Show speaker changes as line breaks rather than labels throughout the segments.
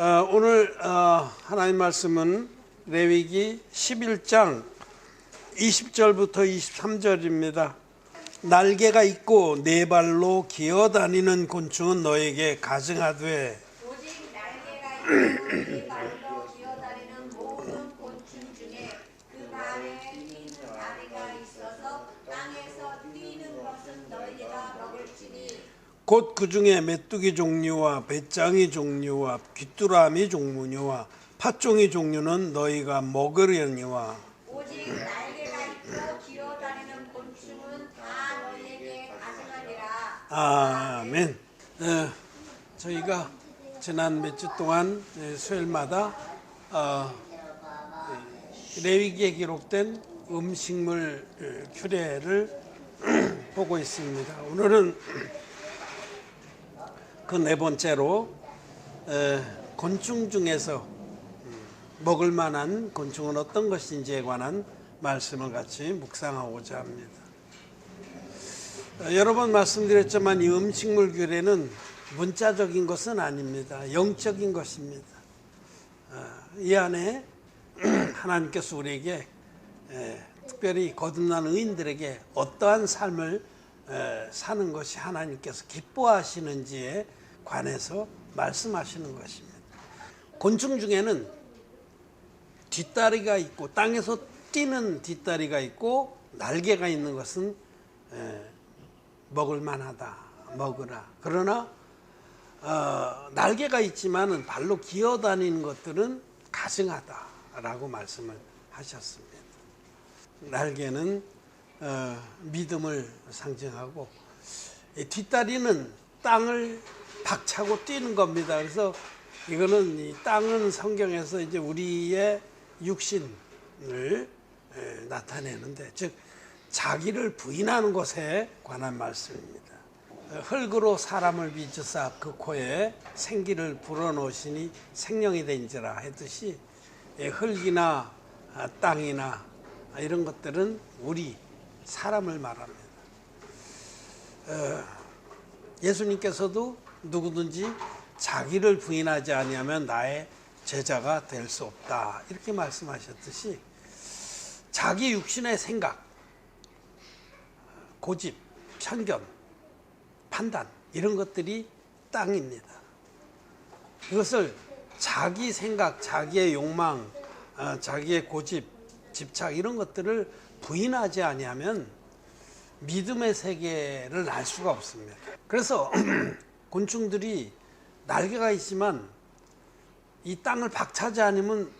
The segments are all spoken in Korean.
오늘 하나님 말씀은 레위기 11장 20절부터 23절입니다. 날개가 있고 네 발로 기어다니는 곤충은 너에게 가증하되
오직 날개가 있고 네 발로 기어다니는 모든 곤충 중에 그 발에 흰 다리가 있어서 땅에서 뛰는 것은 너희가 먹을지니
곧 그 중에 메뚜기 종류와 배짱이 종류와 귀뚜라미 종류와 팥종이 종류는 너희가 먹으려니와
오직 날개가 있고 기어다니는 곤충은 다 너희에게 가증하리라.
아멘. 저희가 지난 몇 주 동안 수요일마다 레위기에 기록된 음식물 규례를 보고 있습니다. 오늘은 그 네 번째로 곤충 중에서 먹을 만한 곤충은 어떤 것인지에 관한 말씀을 같이 묵상하고자 합니다. 여러 번 말씀드렸지만 이 음식물 규례는 문자적인 것은 아닙니다. 영적인 것입니다. 이 안에 하나님께서 우리에게 특별히 거듭난 의인들에게 어떠한 삶을 사는 것이 하나님께서 기뻐하시는지에 관해서 말씀하시는 것입니다. 곤충 중에는 뒷다리가 있고 땅에서 뛰는 뒷다리가 있고 날개가 있는 것은 먹을 만하다, 먹으라. 그러나 날개가 있지만은 발로 기어다니는 것들은 가증하다라고 말씀을 하셨습니다. 날개는 믿음을 상징하고 뒷다리는 땅을 박차고 뛰는 겁니다. 그래서 이거는 이 땅은 성경에서 이제 우리의 육신을 나타내는데, 즉 자기를 부인하는 것에 관한 말씀입니다. 흙으로 사람을 빚으사 그 코에 생기를 불어넣으시니 생명이 된지라 했듯이 흙이나 땅이나 이런 것들은 우리 사람을 말합니다. 예수님께서도 누구든지 자기를 부인하지 아니하면 나의 제자가 될 수 없다 이렇게 말씀하셨듯이 자기 육신의 생각, 고집, 편견, 판단 이런 것들이 땅입니다. 이것을 자기 생각, 자기의 욕망, 자기의 고집, 집착 이런 것들을 부인하지 아니하면 믿음의 세계를 알 수가 없습니다. 그래서 곤충들이 날개가 있지만 이 땅을 박차지 않으면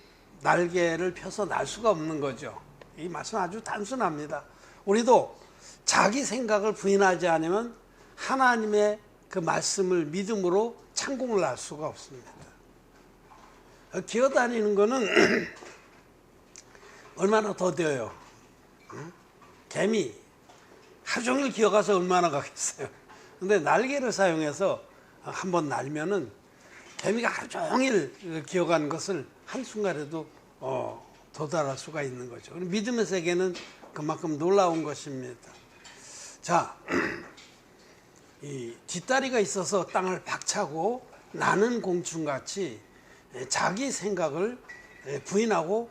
날개를 펴서 날 수가 없는 거죠. 이 말씀 아주 단순합니다. 우리도 자기 생각을 부인하지 않으면 하나님의 그 말씀을 믿음으로 창공을 할 수가 없습니다. 기어다니는 거는 얼마나 더뎌요. 개미 하루 종일 기어가서 얼마나 가겠어요. 근데 날개를 사용해서 한번 날면은 개미가 하루 종일 기어가는 것을 한순간에도 도달할 수가 있는 거죠. 믿음의 세계는 그만큼 놀라운 것입니다. 자, 이 뒷다리가 있어서 땅을 박차고 나는 공충같이 자기 생각을 부인하고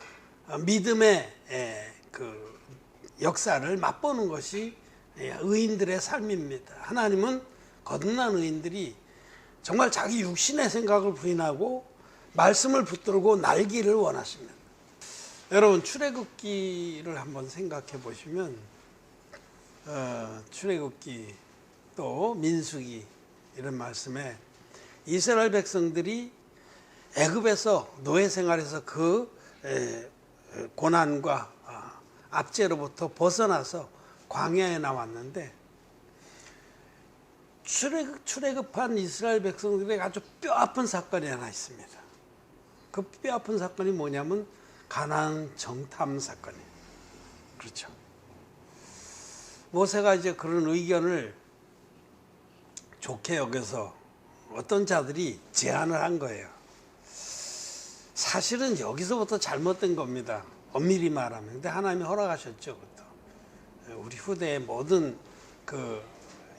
믿음의 그 역사를 맛보는 것이 의인들의 삶입니다. 하나님은 거듭난 의인들이 정말 자기 육신의 생각을 부인하고 말씀을 붙들고 날기를 원하십니다. 여러분 출애굽기를 한번 생각해 보시면 출애굽기 또 민수기 이런 말씀에 이스라엘 백성들이 애굽에서 노예 생활에서 그 고난과 압제로부터 벗어나서 광야에 나왔는데 출애굽한 이스라엘 백성들에게 아주 뼈아픈 사건이 하나 있습니다. 그 뼈아픈 사건이 뭐냐면 가나안 정탐 사건이에요. 그렇죠. 모세가 이제 그런 의견을 좋게 여겨서 어떤 자들이 제안을 한 거예요. 사실은 여기서부터 잘못된 겁니다. 엄밀히 말하면. 근데 하나님이 허락하셨죠. 그것도. 우리 후대의 모든 그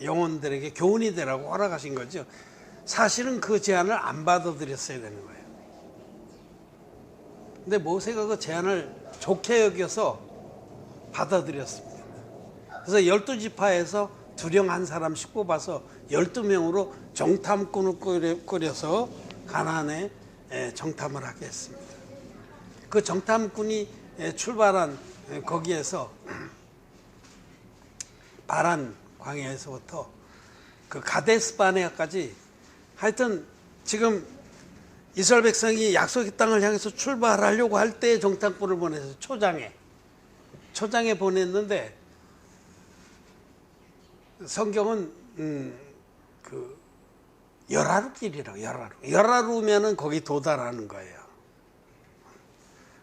영혼들에게 교훈이 되라고 허락하신 거죠. 사실은 그 제안을 안 받아들였어야 되는 거예요. 근데 모세가 그 제안을 좋게 여겨서 받아들였습니다. 그래서 12지파에서 두령 한 사람씩 뽑아서 12명으로 정탐꾼을 꾸려서 가나안에 정탐을 하게 했습니다. 그 정탐꾼이 출발한 거기에서 바란 광야에서부터 그 가데스 바네아까지 하여튼 지금 이스라엘 백성이 약속의 땅을 향해서 출발하려고 할 때 정탐꾼을 보내서 초장에 보냈는데 성경은 그 열하루길이라고 열하루면은 거기 도달하는 거예요.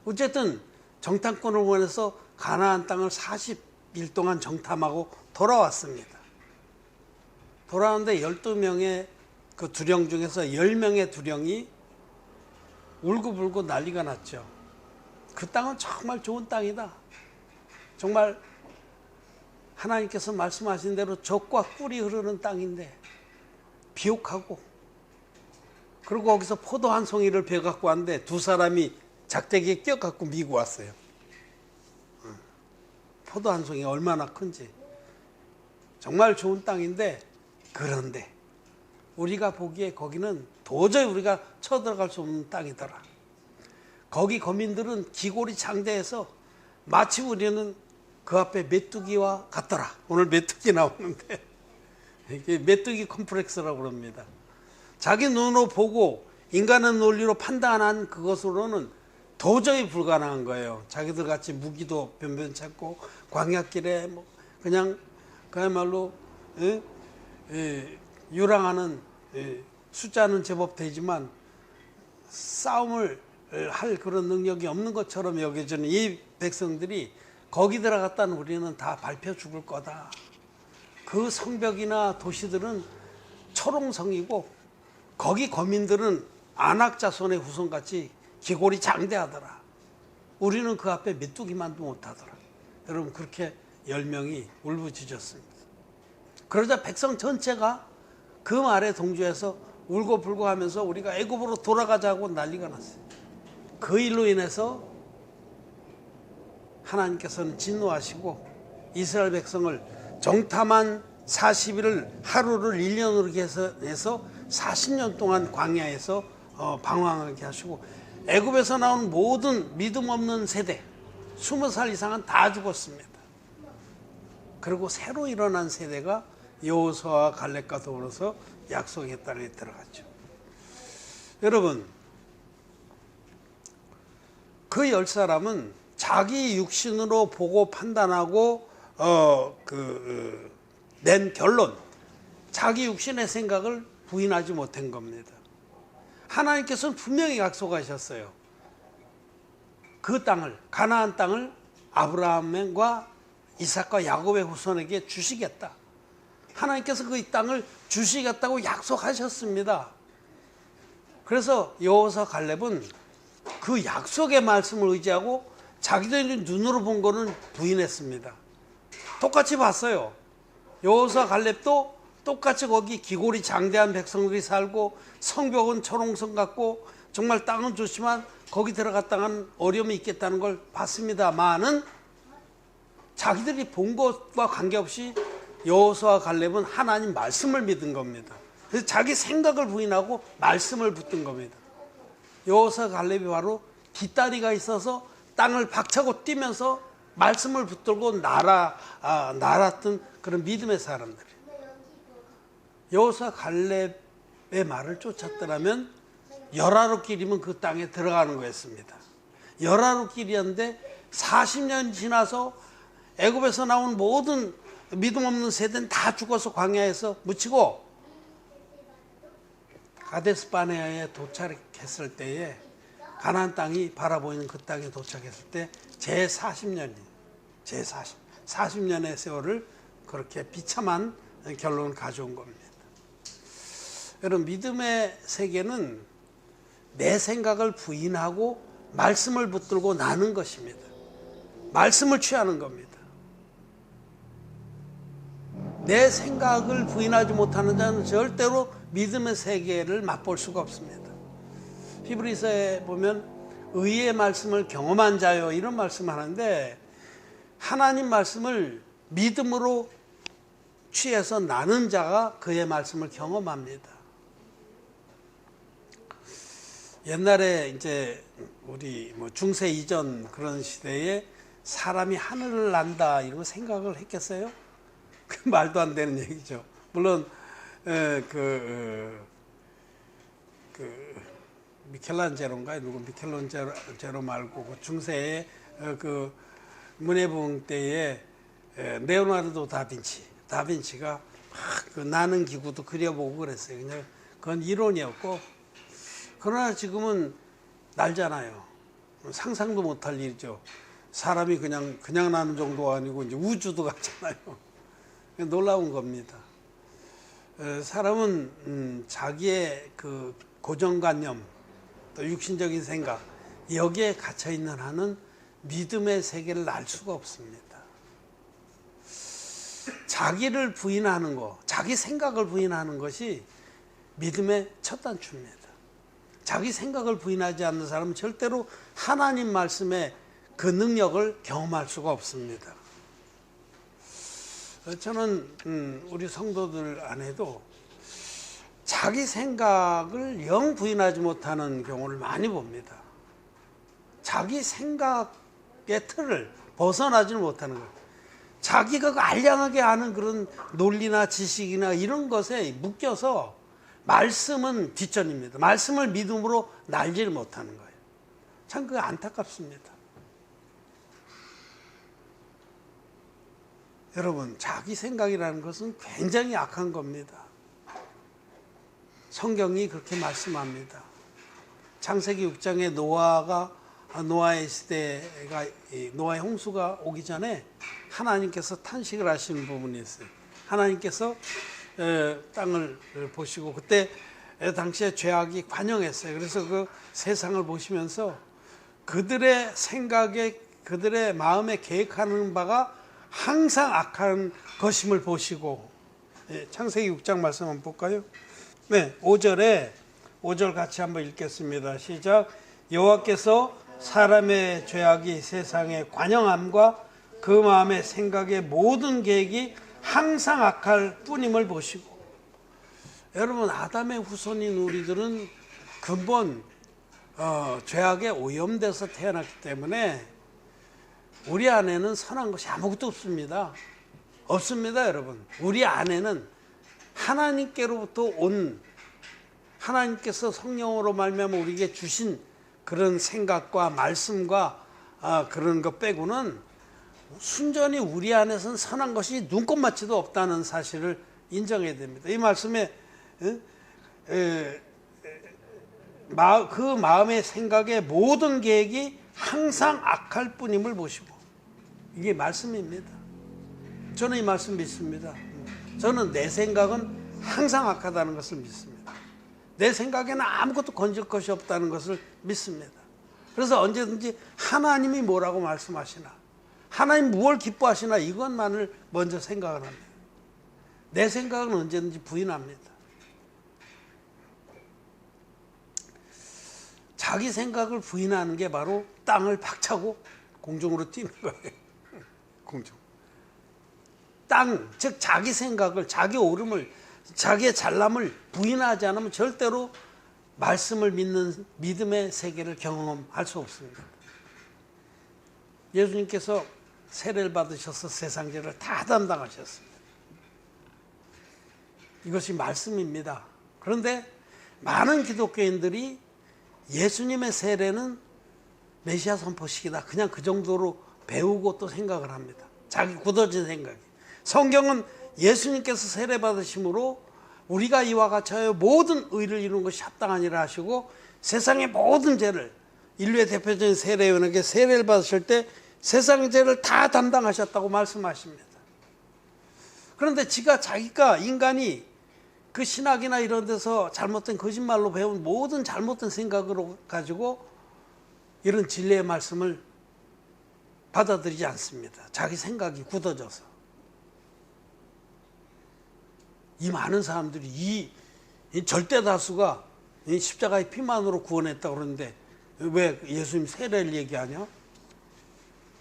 어쨌든 정탐꾼을 보내서 가나안 땅을 40일 동안 정탐하고 돌아왔습니다. 돌아왔는데 12명의 그 두령 중에서 10명의 두령이 울고불고 난리가 났죠. 그 땅은 정말 좋은 땅이다. 정말 하나님께서 말씀하신 대로 젖과 꿀이 흐르는 땅인데 비옥하고, 그리고 거기서 포도 한 송이를 베갖고 왔는데 두 사람이 작대기에 껴갖고 미고 왔어요. 포도 한 송이 얼마나 큰지. 정말 좋은 땅인데, 그런데 우리가 보기에 거기는 도저히 우리가 쳐들어갈 수 없는 땅이더라. 거기 거민들은 기골이 장대해서 마치 우리는 그 앞에 메뚜기와 같더라. 오늘 메뚜기 나오는데 이게 메뚜기 컴플렉스라고 그럽니다. 자기 눈으로 보고 인간의 논리로 판단한 그것으로는 도저히 불가능한 거예요. 자기들 같이 무기도 변변찮고 광야길에 뭐 그냥 그야말로 유랑하는 숫자는 제법 되지만 싸움을 할 그런 능력이 없는 것처럼 여겨지는 이 백성들이 거기 들어갔다는 우리는 다 밟혀 죽을 거다. 그 성벽이나 도시들은 초롱성이고 거기 거민들은 안악 자손의 후손같이 기골이 장대하더라. 우리는 그 앞에 메뚜기만도 못하더라. 여러분, 그렇게 10명이 울부짖었습니다. 그러자 백성 전체가 그 말에 동조해서 울고불고 하면서 우리가 애굽으로 돌아가자고 난리가 났어요. 그 일로 인해서 하나님께서는 진노하시고 이스라엘 백성을 정탐한 40일을 하루를 1년으로 해서 40년 동안 광야에서 방황하게 하시고, 애굽에서 나온 모든 믿음 없는 세대 20살 이상은 다 죽었습니다. 그리고 새로 일어난 세대가 여호수아와 갈렙과 더불어서 약속의 땅에 들어갔죠. 여러분, 그 10사람은 자기 육신으로 보고 판단하고 낸 결론, 자기 육신의 생각을 부인하지 못한 겁니다. 하나님께서는 분명히 약속하셨어요. 그 땅을, 가나안 땅을 아브라함과 이삭과 야곱의 후손에게 주시겠다. 하나님께서 그 땅을 주시겠다고 약속하셨습니다. 그래서 여호수아 갈렙은 그 약속의 말씀을 의지하고 자기들이 눈으로 본 거는 부인했습니다. 똑같이 봤어요. 여호수아 갈렙도 똑같이 거기 기골이 장대한 백성들이 살고 성벽은 초롱성 같고 정말 땅은 좋지만 거기 들어갔다가는 어려움이 있겠다는 걸 봤습니다만은 자기들이 본 것과 관계없이 여호수아 갈렙은 하나님 말씀을 믿은 겁니다. 그래서 자기 생각을 부인하고 말씀을 붙든 겁니다. 여호수아 갈렙이 바로 뒷다리가 있어서 땅을 박차고 뛰면서 말씀을 붙들고 날았던 그런 믿음의 사람들이에요. 여호수아 갈렙의 말을 쫓았더라면 열하루길이면 그 땅에 들어가는 거였습니다. 열하루길이었는데 40년 지나서 애굽에서 나온 모든 믿음 없는 세대는 다 죽어서 광야에서 묻히고 가데스 바네아에 도착했을 때에 가나안 땅이 바라보이는 그 땅에 도착했을 때 제40년의 세월을 그렇게 비참한 결론을 가져온 겁니다. 여러분, 믿음의 세계는 내 생각을 부인하고 말씀을 붙들고 나는 것입니다. 말씀을 취하는 겁니다. 내 생각을 부인하지 못하는 자는 절대로 믿음의 세계를 맛볼 수가 없습니다. 히브리서에 보면 의의 말씀을 경험한 자요 이런 말씀하는데 하나님 말씀을 믿음으로 취해서 나는 자가 그의 말씀을 경험합니다. 옛날에 이제 우리 뭐 중세 이전 그런 시대에 사람이 하늘을 난다 이런 생각을 했겠어요? 그 말도 안 되는 얘기죠. 물론 미켈란젤로인가요? 누구 미켈란젤로 말고 그 중세의 그 문해부흥 때에 레오나르도 다빈치가 막 그 나는 기구도 그려보고 그랬어요. 그냥 그건 이론이었고, 그러나 지금은 날잖아요. 상상도 못할 일이죠. 사람이 그냥 나는 정도가 아니고 이제 우주도 같잖아요. 놀라운 겁니다. 사람은 자기의 그 고정관념, 또 육신적인 생각, 여기에 갇혀 있는 한은 믿음의 세계를 알 수가 없습니다. 자기를 부인하는 것, 자기 생각을 부인하는 것이 믿음의 첫 단추입니다. 자기 생각을 부인하지 않는 사람은 절대로 하나님 말씀의 그 능력을 경험할 수가 없습니다. 저는 우리 성도들 안에도 자기 생각을 영 부인하지 못하는 경우를 많이 봅니다. 자기 생각의 틀을 벗어나지는 못하는 거예요. 자기가 알량하게 아는 그런 논리나 지식이나 이런 것에 묶여서 말씀은 뒷전입니다. 말씀을 믿음으로 날지를 못하는 거예요. 참 그거 안타깝습니다. 여러분, 자기 생각이라는 것은 굉장히 악한 겁니다. 성경이 그렇게 말씀합니다. 창세기 6장에 노아의 시대가, 노아의 홍수가 오기 전에 하나님께서 탄식을 하시는 부분이 있어요. 하나님께서 땅을 보시고 그때 당시에 죄악이 관영했어요. 그래서 그 세상을 보시면서 그들의 생각에, 그들의 마음에 계획하는 바가 항상 악한 것임을 보시고, 창세기 6장 말씀 한번 볼까요? 네, 5절 같이 한번 읽겠습니다. 시작. 여호와께서 사람의 죄악이 세상에 관영함과 그 마음의 생각의 모든 계획이 항상 악할 뿐임을 보시고. 여러분, 아담의 후손인 우리들은 근본 죄악에 오염돼서 태어났기 때문에 우리 안에는 선한 것이 아무것도 없습니다. 없습니다, 여러분. 우리 안에는 하나님께로부터 온, 하나님께서 성령으로 말미암아 우리에게 주신 그런 생각과 말씀과 그런 것 빼고는 순전히 우리 안에서는 선한 것이 눈꼽만치도 없다는 사실을 인정해야 됩니다. 이 말씀에 그 마음의 생각의 모든 계획이 항상 악할 뿐임을 보시고, 이게 말씀입니다. 저는 이 말씀 믿습니다. 저는 내 생각은 항상 악하다는 것을 믿습니다. 내 생각에는 아무것도 건질 것이 없다는 것을 믿습니다. 그래서 언제든지 하나님이 뭐라고 말씀하시나, 하나님 무엇을 기뻐하시나, 이것만을 먼저 생각을 합니다. 내 생각은 언제든지 부인합니다. 자기 생각을 부인하는 게 바로 땅을 박차고 공중으로 뛰는 거예요. 공중. 땅, 즉 자기 생각을, 자기 옳음을, 자기의 잘남을 부인하지 않으면 절대로 말씀을 믿는 믿음의 세계를 경험할 수 없습니다. 예수님께서 세례를 받으셔서 세상 죄를 다 담당하셨습니다. 이것이 말씀입니다. 그런데 많은 기독교인들이 예수님의 세례는 메시아 선포식이다, 그냥 그 정도로 배우고 또 생각을 합니다. 자기 굳어진 생각이. 성경은 예수님께서 세례 받으심으로 우리가 이와 같이하여 모든 의를 이루는 것이 합당하니라 하시고, 세상의 모든 죄를, 인류의 대표적인 세례요한에게 세례를 받으실 때 세상의 죄를 다 담당하셨다고 말씀하십니다. 그런데 자기가 인간이 그 신학이나 이런 데서 잘못된 거짓말로 배운 모든 잘못된 생각으로 가지고 이런 진리의 말씀을 받아들이지 않습니다. 자기 생각이 굳어져서. 이 많은 사람들이 이 절대 다수가 십자가의 피만으로 구원했다고 그러는데 왜 예수님 세례를 얘기하냐?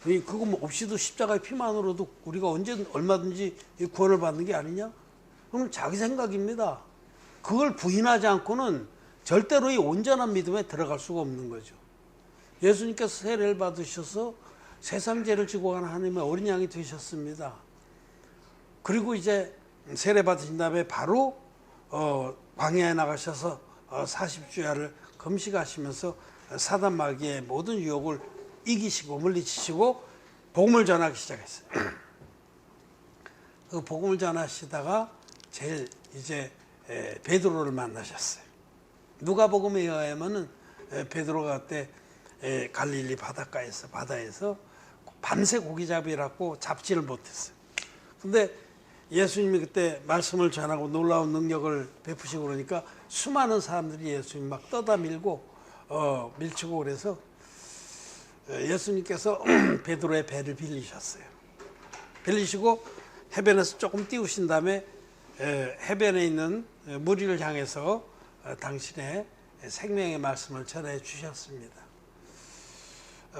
그거 뭐 없이도 십자가의 피만으로도 우리가 언제 얼마든지 구원을 받는 게 아니냐? 그럼 자기 생각입니다. 그걸 부인하지 않고는 절대로 이 온전한 믿음에 들어갈 수가 없는 거죠. 예수님께서 세례를 받으셔서 세상 죄를 지고 가는 하나님의 어린 양이 되셨습니다. 그리고 이제 세례 받으신 다음에 바로 광야에 나가셔서 40주야를 금식하시면서 사단 마귀의 모든 유혹을 이기시고 물리치시고 복음을 전하기 시작했어요. 그 복음을 전하시다가 제일 이제 베드로를 만나셨어요. 누가복음에 의하면은 베드로가 그때 갈릴리 바다에서 밤새 고기 잡으라고 잡지를 못했어요. 근데 예수님이 그때 말씀을 전하고 놀라운 능력을 베푸시고 그러니까 수많은 사람들이 예수님 막 떠다 밀고 밀치고 그래서 예수님께서 베드로의 배를 빌리셨어요. 빌리시고 해변에서 조금 띄우신 다음에 해변에 있는 무리를 향해서 당신의 생명의 말씀을 전해 주셨습니다.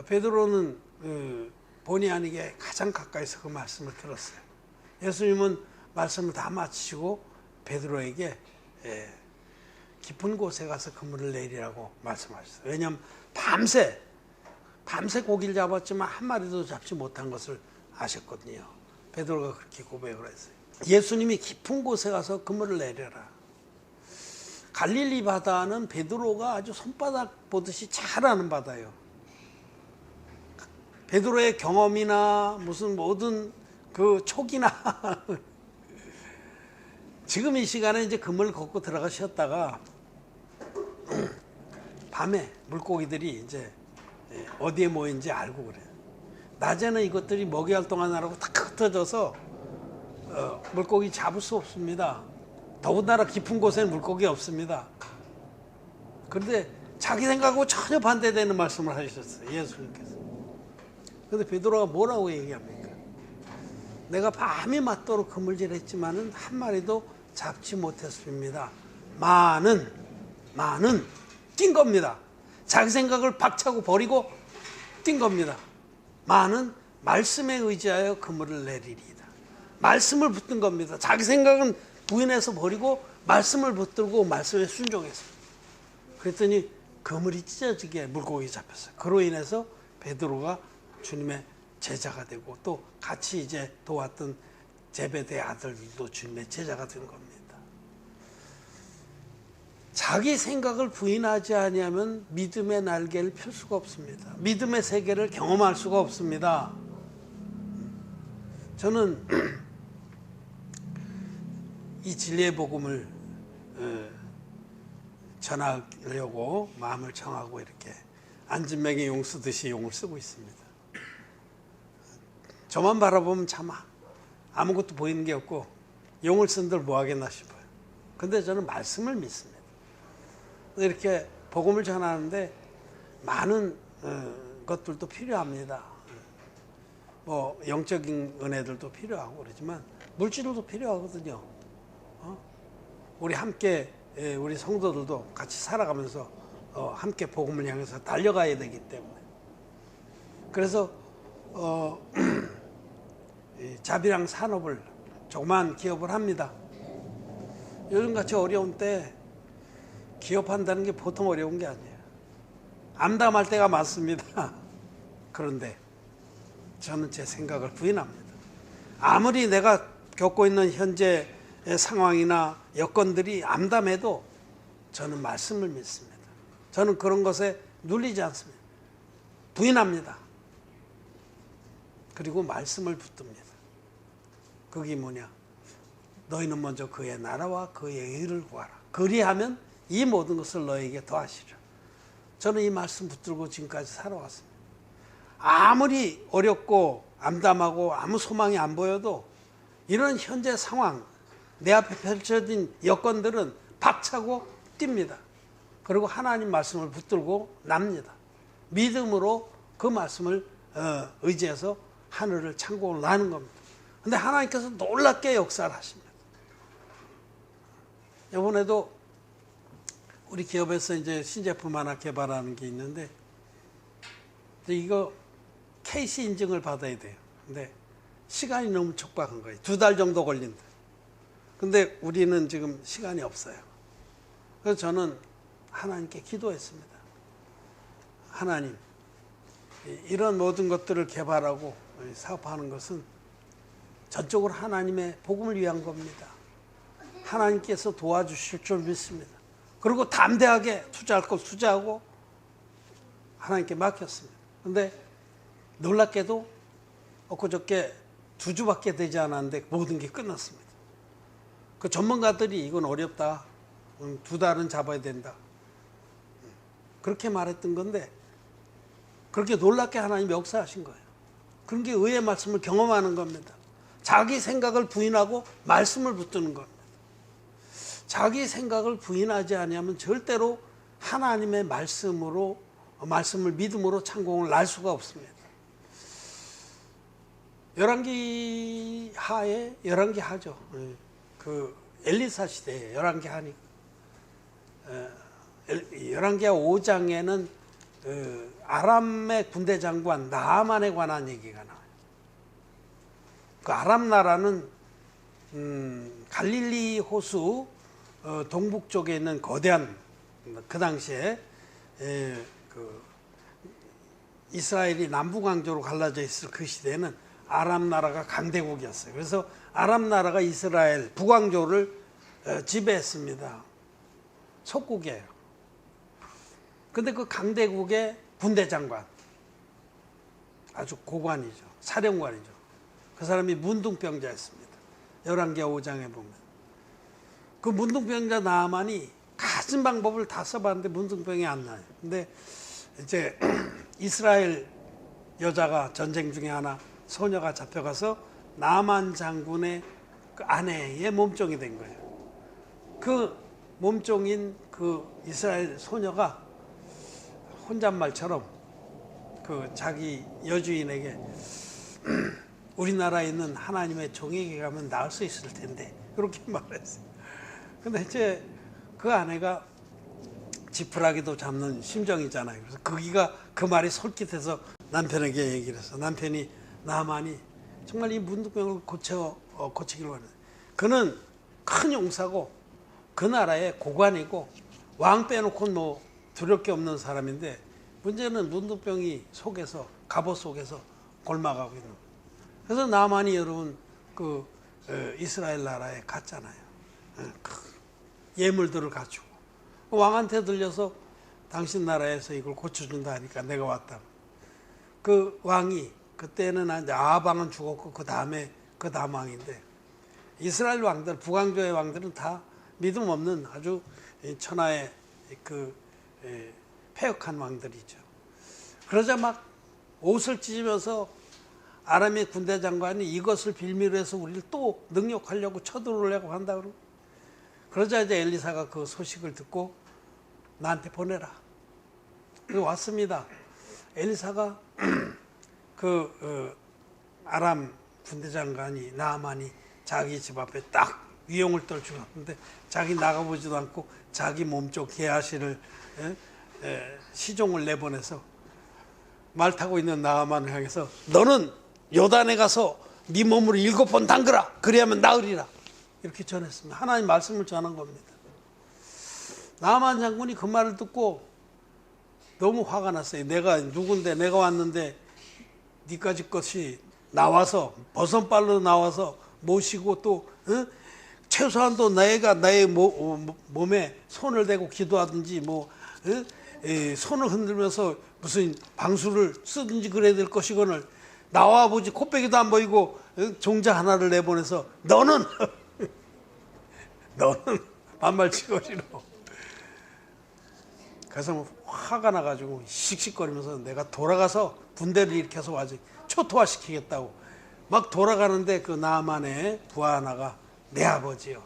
베드로는 본의 아니게 가장 가까이서 그 말씀을 들었어요. 예수님은 말씀을 다 마치시고 베드로에게 깊은 곳에 가서 그물을 내리라고 말씀하셨어요. 왜냐하면 밤새 고기를 잡았지만 한 마리도 잡지 못한 것을 아셨거든요. 베드로가 그렇게 고백을 했어요. 예수님이 깊은 곳에 가서 그물을 내려라. 갈릴리 바다는 베드로가 아주 손바닥 보듯이 잘 아는 바다예요. 베드로의 경험이나 무슨 모든 그 촉이나 지금 이 시간에 이제 그물 걷고 들어가셨다가 밤에 물고기들이 이제 어디에 모인지 알고 그래요. 낮에는 이것들이 먹이 활동하느라고 다 흩어져서 물고기 잡을 수 없습니다. 더군다나 깊은 곳에는 물고기 없습니다. 그런데 자기 생각하고 전혀 반대되는 말씀을 하셨어요. 예수님께서. 그런데 베드로가 뭐라고 얘기합니까? 내가 밤이 맞도록 그물질했지만은 한 마리도 잡지 못했습니다. 많은 뛴 겁니다. 자기 생각을 박차고 버리고 뛴 겁니다. 많은 말씀에 의지하여 그물을 내리리이다. 말씀을 붙든 겁니다. 자기 생각은 부인해서 버리고 말씀을 붙들고 말씀에 순종했어요. 그랬더니 그물이 찢어지게 물고기 잡혔어요. 그로 인해서 베드로가 주님의 제자가 되고 또 같이 이제 도왔던 제베데의 아들들도 주님의 제자가 된 겁니다. 자기 생각을 부인하지 아니하면 믿음의 날개를 펼 수가 없습니다. 믿음의 세계를 경험할 수가 없습니다. 저는 이 진리의 복음을 전하려고 마음을 정하고 이렇게 안진뱅이 용 쓰듯이 용을 쓰고 있습니다. 저만 바라보면 참 아무것도 보이는 게 없고 용을 쓴들 뭐 하겠나 싶어요. 근데 저는 말씀을 믿습니다. 이렇게 복음을 전하는데 많은 것들도 필요합니다. 뭐 영적인 은혜들도 필요하고 그러지만 물질도 필요하거든요. 우리 함께 우리 성도들도 같이 살아가면서 함께 복음을 향해서 달려가야 되기 때문에 그래서 자비랑 산업을 조그만 기업을 합니다. 요즘같이 어려운 때 기업한다는 게 보통 어려운 게 아니에요. 암담할 때가 많습니다. 그런데 저는 제 생각을 부인합니다. 아무리 내가 겪고 있는 현재 상황이나 여건들이 암담해도 저는 말씀을 믿습니다. 저는 그런 것에 눌리지 않습니다. 부인합니다. 그리고 말씀을 붙듭니다. 그게 뭐냐? 너희는 먼저 그의 나라와 그의 의를 구하라. 그리하면 이 모든 것을 너에게 더하시리라. 저는 이 말씀 붙들고 지금까지 살아왔습니다. 아무리 어렵고 암담하고 아무 소망이 안 보여도 이런 현재 상황, 내 앞에 펼쳐진 여건들은 박차고 뜁니다. 그리고 하나님 말씀을 붙들고 납니다. 믿음으로 그 말씀을 의지해서 하늘을 창고 나는 겁니다. 근데 하나님께서 놀랍게 역사를 하십니다. 이번에도 우리 기업에서 이제 신제품 하나 개발하는 게 있는데 이거 케이스 인증을 받아야 돼요. 근데 시간이 너무 촉박한 거예요. 2달 정도 걸린다. 근데 우리는 지금 시간이 없어요. 그래서 저는 하나님께 기도했습니다. 하나님, 이런 모든 것들을 개발하고 사업하는 것은 전적으로 하나님의 복음을 위한 겁니다. 하나님께서 도와주실 줄 믿습니다. 그리고 담대하게 투자할 것 투자하고 하나님께 맡겼습니다. 근데 놀랍게도 엊그저께 2주밖에 되지 않았는데 모든 게 끝났습니다. 그 전문가들이 이건 어렵다. 2달은 잡아야 된다. 그렇게 말했던 건데 그렇게 놀랍게 하나님이 역사하신 거예요. 그런 게 의의 말씀을 경험하는 겁니다. 자기 생각을 부인하고 말씀을 붙드는 겁니다. 자기 생각을 부인하지 아니하면 절대로 하나님의 말씀을 믿음으로 창공을 날 수가 없습니다. 열왕기 하죠. 그 엘리사 시대에 열왕기 하니까 열왕기하 5장에는 아람의 군대 장관 나아만에 관한 얘기가 나와요. 그 아람 나라는 갈릴리 호수 동북 쪽에 있는 거대한 그 당시에 그 이스라엘이 남북왕조로 갈라져 있을 그 시대에는 아람 나라가 강대국이었어요. 그래서 아람 나라가 이스라엘 북왕조를 지배했습니다. 속국이에요. 근데 그 강대국의 군대 장관, 아주 고관이죠. 사령관이죠. 그 사람이 문둥병자였습니다. 열왕기하 5장에 보면. 그 문둥병자 나아만이 갖은 방법을 다 써봤는데 문둥병이 안 나요. 근데 이제 이스라엘 여자가 전쟁 중에 하나 소녀가 잡혀가서 나아만 장군의 그 아내의 몸종이 된 거예요. 그 몸종인 그 이스라엘 소녀가 혼잣말처럼 그 자기 여주인에게 우리나라에 있는 하나님의 종에게 가면 나을 수 있을 텐데 그렇게 말했어요. 근데 이제 그 아내가 지푸라기도 잡는 심정이잖아요. 그래서 그 말이 솔깃해서 남편에게 얘기를 해서 남편이 나만이 정말 이 문둥병을 고치기를 원해요. 그는 큰 용사고 그 나라의 고관이고 왕 빼놓고 뭐 두려울 게 없는 사람인데 문제는 문둥병이 속에서 갑옷 속에서 골마가고 있는 거예요. 그래서 나만이 여러분 그 이스라엘 나라에 갔잖아요. 예물들을 갖추고 왕한테 들려서 당신 나라에서 이걸 고쳐준다 하니까 내가 왔다. 그 왕이 그때는 아방은 죽었고 그 다음 왕인데 이스라엘 왕들 북왕조의 왕들은 다 믿음 없는 아주 천하의 그 패역한 왕들이죠. 그러자 막 옷을 찢으면서 아람의 군대 장관이 이것을 빌미로 해서 우리를 또 능욕하려고 쳐들어오려고 한다 그러고 그러자 이제 엘리사가 그 소식을 듣고 나한테 보내라. 그래서 왔습니다. 엘리사가 아람 군대 장관이 나아만이 자기 집 앞에 딱 위용을 떨치고 왔는데 자기 나가보지도 않고 자기 몸쪽 게하시를 시종을 내보내서 말 타고 있는 나아만을 향해서 너는 요단에 가서 네 몸으로 7번 담그라. 그래야만 나으리라. 이렇게 전했습니다. 하나님 말씀을 전한 겁니다. 나아만 장군이 그 말을 듣고 너무 화가 났어요. 내가 누군데 내가 왔는데 니까지 것이 나와서 버선발로 나와서 모시고 또 최소한도 내가 나의 몸에 손을 대고 기도하든지 손을 흔들면서 무슨 방수를 쓰든지 그래야 될 것이거늘 나와 보지 코빼기도 안 보이고 종자 하나를 내보내서 너는 반말치거리로. 그래서 화가 나가지고 씩씩거리면서 내가 돌아가서 군대를 일으켜서 아주 초토화시키겠다고 막 돌아가는데 그 나아만의 부하 하나가 내 아버지요.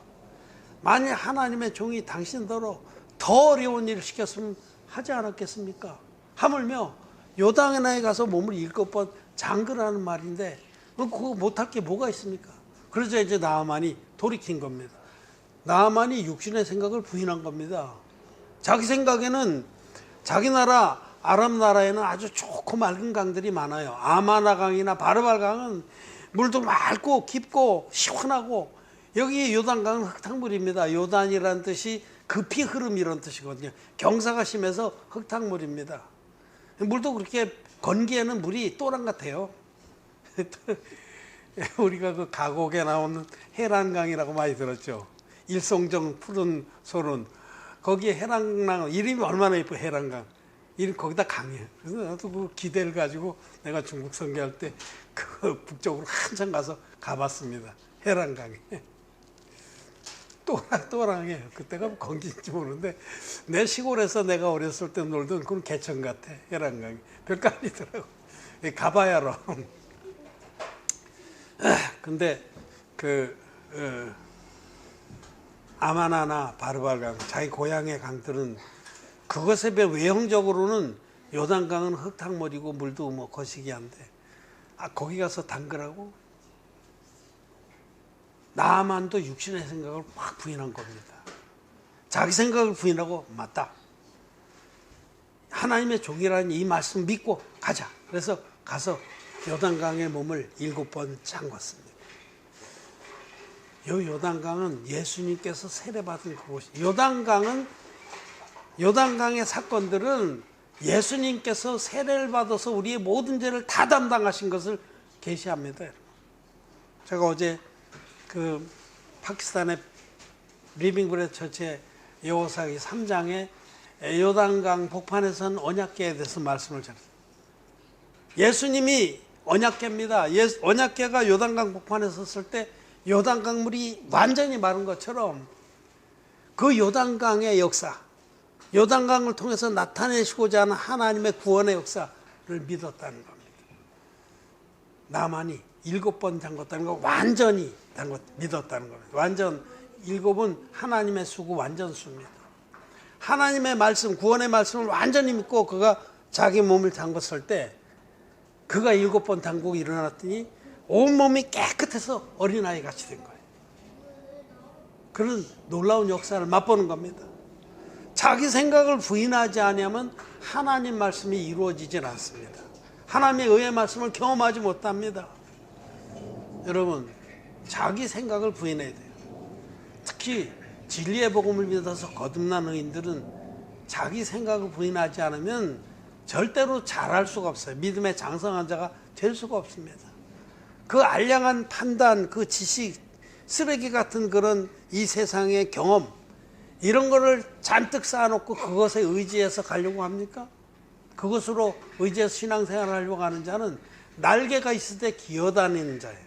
만약 하나님의 종이 당신더러 더 어려운 일을 시켰으면 하지 않았겠습니까? 하물며 요단에 가서 몸을 7번 잠그라는 말인데 그거 못할 게 뭐가 있습니까? 그러자 이제 나아만이 돌이킨 겁니다. 나아만이 육신의 생각을 부인한 겁니다. 자기 생각에는 자기 나라 아랍 나라에는 아주 좋고 맑은 강들이 많아요. 아마나 강이나 바르발 강은 물도 맑고 깊고 시원하고, 여기 요단강은 흙탕물입니다. 요단이라는 뜻이 급히 흐름 이런 뜻이거든요. 경사가 심해서 흙탕물입니다. 물도 그렇게 건기에는 물이 또랑 같아요. 우리가 그 가곡에 나오는 해란강이라고 많이 들었죠. 일송정 푸른 소른, 거기에 해란강 이름이 얼마나 예뻐. 해란강 이름 거기다 강이에요. 그래서 나도 그 기대를 가지고 내가 중국 선교할 때 그 북쪽으로 한참 가서 가봤습니다. 해란강에. 또랑이에요. 그때가 건기인지 모르는데 내 시골에서 내가 어렸을 때 놀던 그런 개천 같아. 해란강이 별거 아니더라고. 가봐야 알아. 근데 아마나나 바르발강, 자기 고향의 강들은 그것에 비해 외형적으로는 요단강은 흙탕물이고 물도 뭐 거시기한데, 거기 가서 담그라고? 나만도 육신의 생각을 확 부인한 겁니다. 자기 생각을 부인하고, 맞다, 하나님의 종이라는 이 말씀 믿고 가자. 그래서 가서 요단강에 몸을 7번 잠궜습니다. 이 요단강은 예수님께서 세례받은 그곳이, 요단강의 사건들은 예수님께서 세례를 받아서 우리의 모든 죄를 다 담당하신 것을 계시합니다. 제가 어제 그 파키스탄의 리빙브레드 처치의 여호사기 3장에 요단강 복판에선 언약궤에 대해서 말씀을 전했어요. 예수님이 언약궤입니다. 언약궤가 요단강 복판에 섰을 때 요단강 물이 완전히 마른 것처럼 그 요단강의 역사, 요단강을 통해서 나타내시고자 하는 하나님의 구원의 역사를 믿었다는 겁니다. 나만이 7번 잠궜다는 거, 완전히 믿었다는 겁니다. 완전, 7은 하나님의 수고 완전수입니다. 하나님의 말씀, 구원의 말씀을 완전히 믿고 그가 자기 몸을 잠궜을 때, 그가 7번 잠그고 일어났더니 온몸이 깨끗해서 어린아이 같이 된 거예요. 그런 놀라운 역사를 맛보는 겁니다. 자기 생각을 부인하지 않으면 하나님 말씀이 이루어지질 않습니다. 하나님의 의의 말씀을 경험하지 못합니다. 여러분, 자기 생각을 부인해야 돼요. 특히 진리의 복음을 믿어서 거듭난 의인들은 자기 생각을 부인하지 않으면 절대로 잘할 수가 없어요. 믿음의 장성한 자가 될 수가 없습니다. 그 알량한 판단, 그 지식, 쓰레기 같은 그런 이 세상의 경험, 이런 거를 잔뜩 쌓아놓고 그것에 의지해서 가려고 합니까? 그것으로 의지해서 신앙생활을 하려고 하는 자는 날개가 있을 때 기어다니는 자예요.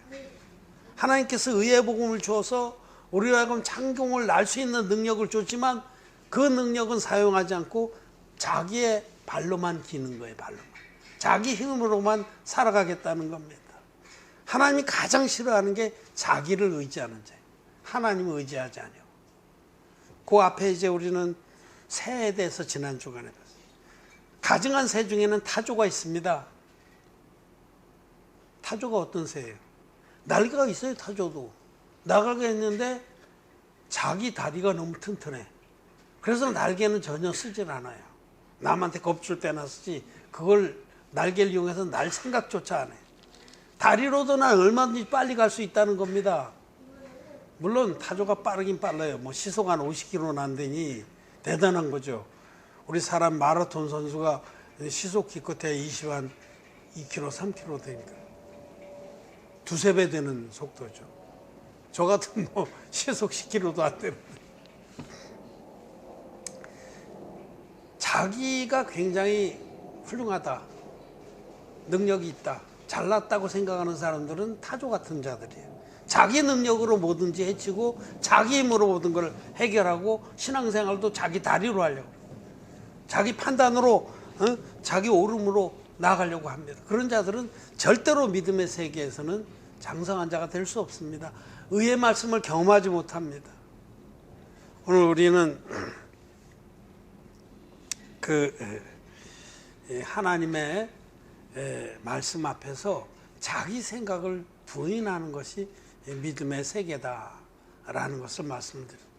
하나님께서 의의 복음을 주어서 우리로 하여금 창공을 날 수 있는 능력을 줬지만 그 능력은 사용하지 않고 자기의 발로만 기는 거예요. 발로만. 자기 힘으로만 살아가겠다는 겁니다. 하나님이 가장 싫어하는 게 자기를 의지하는 자예요. 하나님을 의지하지 않아요. 그 앞에 이제 우리는 새에 대해서 지난 주간에 봤어요. 가증한 새 중에는 타조가 있습니다. 타조가 어떤 새예요? 날개가 있어요. 타조도 나가게 했는데 자기 다리가 너무 튼튼해. 그래서 날개는 전혀 쓰질 않아요. 남한테 겁줄 때나 쓰지 그걸 날개를 이용해서 날 생각조차 안 해. 다리로도 난 얼마든지 빨리 갈 수 있다는 겁니다. 물론 타조가 빠르긴 빨라요. 뭐 시속 한 50km는 안 되니 대단한 거죠. 우리 사람 마라톤 선수가 시속 기껏해 20한 2km, 3km 되니까 두세 배 되는 속도죠. 저 같은 뭐 시속 10km도 안 되는데. 자기가 굉장히 훌륭하다, 능력이 있다, 잘났다고 생각하는 사람들은 타조 같은 자들이에요. 자기 능력으로 뭐든지 해치고 자기 힘으로 모든 걸 해결하고 신앙생활도 자기 다리로 하려고, 자기 판단으로, 자기 오름으로 나아가려고 합니다. 그런 자들은 절대로 믿음의 세계에서는 장성한 자가 될 수 없습니다. 의의 말씀을 경험하지 못합니다. 오늘 우리는 하나님의 말씀 앞에서 자기 생각을 부인하는 것이 믿음의 세계다라는 것을 말씀드립니다.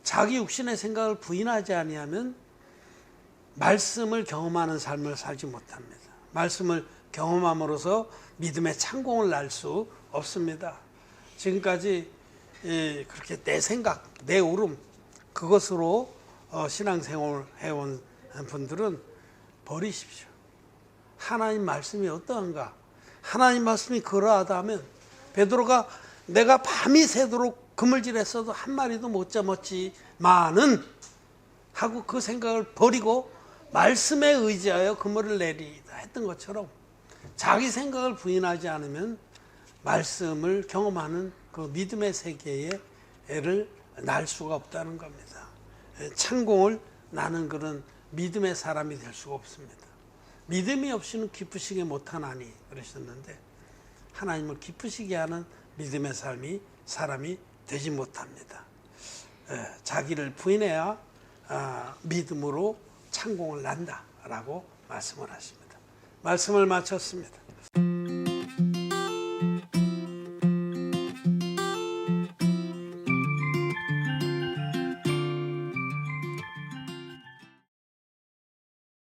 자기 육신의 생각을 부인하지 아니하면 말씀을 경험하는 삶을 살지 못합니다. 말씀을 경험함으로써 믿음의 창공을 날 수 없습니다. 지금까지 그렇게 내 생각, 내 울음 그것으로 신앙생활을 해온 분들은 버리십시오. 하나님 말씀이 어떠한가? 하나님 말씀이 그러하다면 베드로가 내가 밤이 새도록 그물질했어도 한 마리도 못 잡았지만은 하고 그 생각을 버리고 말씀에 의지하여 그물을 내리다 했던 것처럼 자기 생각을 부인하지 않으면 말씀을 경험하는 그 믿음의 세계를 날 수가 없다는 겁니다. 창공을 나는 그런 믿음의 사람이 될 수가 없습니다. 믿음이 없이는 기쁘시게 못하나니 그러셨는데 하나님을 기쁘시게 하는 믿음의 사람이 되지 못합니다. 자기를 부인해야 믿음으로 창공을 난다라고 말씀을 하십니다. 말씀을 마쳤습니다.